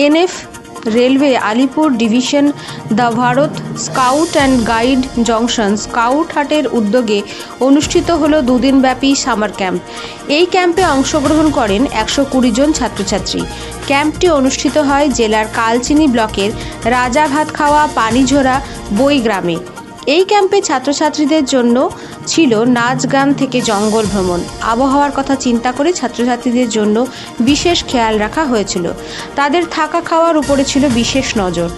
NF railway Alipur division the Bharat scout and guide junction scout হাটের উদ্যোগে অনুষ্ঠিত হলো দুদিনব্যাপী সামার ক্যাম্প। এই ক্যাম্পে অংশগ্রহণ করেন 120 জন ছাত্রছাত্রী। ক্যাম্পটি অনুষ্ঠিত হয় জেলার কালচিনি ব্লকের রাজাভাতখাওয়া পানিঝোরা বই গ্রামে। এই ক্যাম্পে ছাত্রছাত্রীদের জন্য ছিল নাচ গান থেকে জঙ্গল ভ্রমণ। আবহাওয়ার কথা চিন্তা করে ছাত্রছাত্রীদের জন্য বিশেষ খেয়াল রাখা হয়েছিল। তাদের থাকা খাওয়ার উপরে ছিল বিশেষ নজর।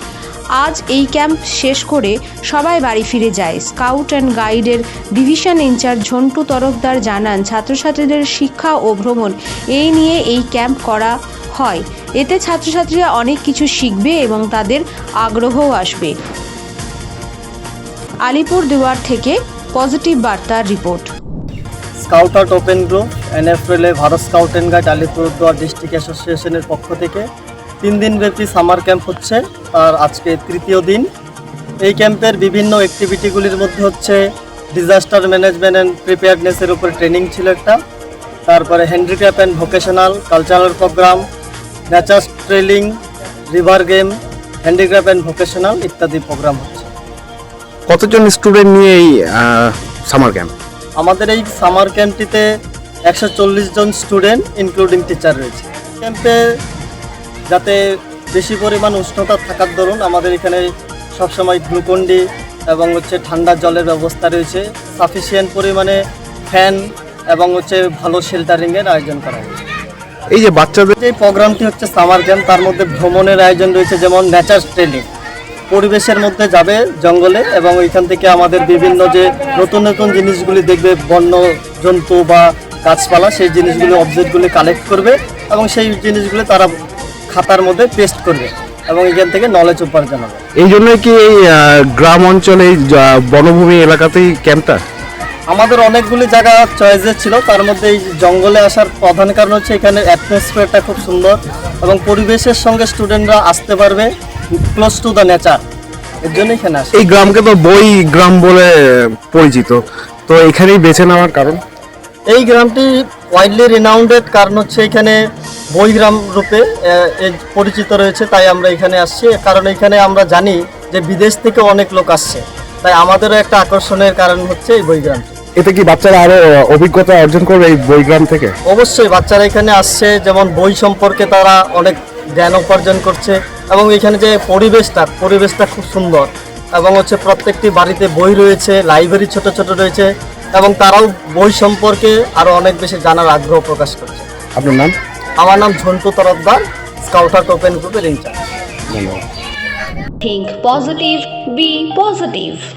আজ এই ক্যাম্প শেষ করে সবাই বাড়ি ফিরে যায়। স্কাউট অ্যান্ড গাইডের ডিভিশন ইনচার্জ ঝন্টু তরফদার জানান, ছাত্রছাত্রীদের শিক্ষা ও ভ্রমণ এই নিয়ে এই ক্যাম্প করা হয়। এতে ছাত্রছাত্রীরা অনেক কিছু শিখবে এবং তাদের আগ্রহও আসবে। আলিপুরদুয়ার থেকে পজিটিভ বার্তার report. Scout out open group NF রেলে Bharat scout and guide Alipurduar district অ্যাসোসিয়েশনের পক্ষ থেকে 3 দিনব্যাপী সামার ক্যাম্প হচ্ছে, আর আজকে তৃতীয় দিন। এই ক্যাম্পের বিভিন্ন অ্যাক্টিভিটিগুলির মধ্যে হচ্ছে ডিজাস্টার ম্যানেজমেন্ট অ্যান্ড প্রিপেয়ারনেসের উপর ট্রেনিং ছিল একটা, তারপরে handicraft and vocational cultural programme, nature trailing, river game, handicraft and vocational ইত্যাদি প্রোগ্রাম হচ্ছে। কতজন স্টুডেন্ট নিয়ে এই সামার ক্যাম্প? আমাদের এই সামার ক্যাম্পটিতে 140 জন স্টুডেন্ট ইনক্লুডিং টিচার রয়েছে। ক্যাম্পে যাতে বেশি পরিমাণ উষ্ণতা থাকার দরুন আমাদের এখানে সবসময় গ্লুকন্ডি এবং ঠান্ডা জলের ব্যবস্থা রয়েছে, সাফিসিয়েন্ট পরিমাণে ফ্যান এবং ভালো শেল্টারিংয়ের আয়োজন করা হয়েছে। এই যে বাচ্চাদের যে প্রোগ্রামটি হচ্ছে সামার ক্যাম্প, তার মধ্যে ভ্রমণের আয়োজন রয়েছে, যেমন নেচার ট্রেলিং, পরিবেশের মধ্যে যাবে জঙ্গলে এবং ওইখান থেকে আমাদের বিভিন্ন যে নতুন নতুন জিনিসগুলি দেখবে, বন্য জন্তু বা গাছপালা, সেই জিনিসগুলি অবজেক্টগুলি কালেক্ট করবে এবং সেই জিনিসগুলি তারা খাতার মধ্যে পেস্ট করবে এবং এখান থেকে নলেজ উপার্জন হবে। এই জন্যই কি এই গ্রাম অঞ্চলে বনভূমি এলাকাতেই ক্যাম্পটা? আমাদের অনেকগুলি জায়গা চয়েসে ছিল, তার মধ্যে এই জঙ্গলে আসার প্রধান কারণ হচ্ছে এখানে অ্যাটমসফিয়ারটা খুব সুন্দর এবং পরিবেশের সঙ্গে স্টুডেন্টরা আসতে পারবে ক্লোজ টু দ্য নেচার, এর জন্য এখানে আসে। এই গ্রামকে তো বই গ্রাম বলে পরিচিত, তো এখানেই বেছে নেওয়ার কারণ? এই গ্রামটি ওয়াইডলি রিনাউন্ডেড কারণ হচ্ছে এখানে বইগ্রাম রূপে পরিচিত রয়েছে, তাই আমরা এখানে আসছি। কারণ এখানে আমরা জানি যে বিদেশ থেকে অনেক লোক আসছে, তাই আমাদেরও একটা আকর্ষণের কারণ হচ্ছে এই বইগ্রামটি। এতে কি বাচ্চারা আরো অভিজ্ঞতা অর্জন করবে এই বইগ্রাম থেকে? অবশ্যই বাচ্চারা এখানে আসছে, যেমন বই সম্পর্কে তারা অনেক জ্ঞান উপার্জন করছে এবং এখানে যে পরিবেশটা খুব সুন্দর এবং প্রত্যেকটি বাড়িতে বই রয়েছে, লাইব্রেরি ছোট ছোট রয়েছে এবং তারাও বই সম্পর্কে আরও অনেক বেশি জানার আগ্রহ প্রকাশ করছে। আপনার নাম? আমার নাম Jhantu Tarafdar, scout out open গ্রুপের in charge. Think positive, be positive.